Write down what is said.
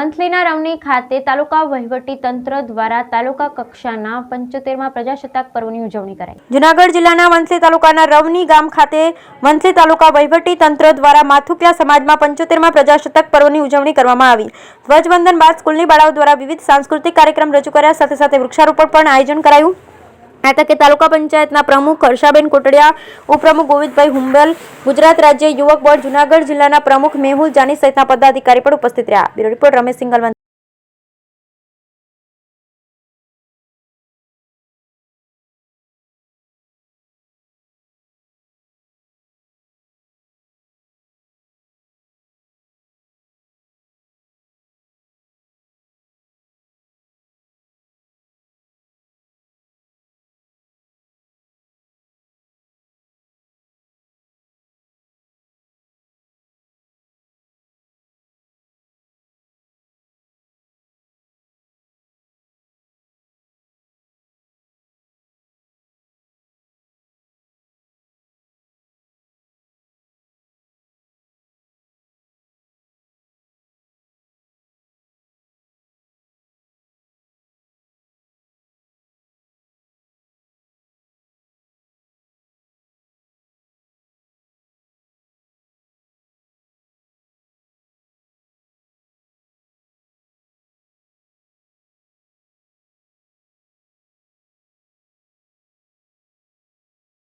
વંથલીના રવની ખાતે તાલુકા વહીવટી તંત્ર દ્વારા તાલુકા કક્ષાના 75મા પ્રજાસત્તાક પર્વની ઉજવણી કરાઈ। જૂનાગઢ જિલ્લાના વંથલી તાલુકાના રવની ગામ ખાતે વંથલી તાલુકા વહીવટી તંત્ર દ્વારા માથુકિયા સમાજમાં 75મા પ્રજાસત્તાક પર્વની ઉજવણી કરવામાં આવી। ધ્વજવંદન બાદ સ્કૂલની બાળાઓ દ્વારા વિવિધ સાંસ્કૃતિક કાર્યક્રમ રજૂ કર્યા, સાથે સાથે વૃક્ષારોપણ પણ આયોજન કરાયું। આ તકે તાલુકા પંચાયતના પ્રમુખ હર્ષાબેન કોટડિયા, ઉપપ્રમુખ ગોવિંદભાઈ હુંબલ, ગુજરાત રાજ્ય યુવક બોર્ડ જૂનાગઢ જિલ્લાના પ્રમુખ મેહુલ જાની સહિતના પદાધિકારી પણ ઉપસ્થિત રહ્યા। Bureau report Ramesh single.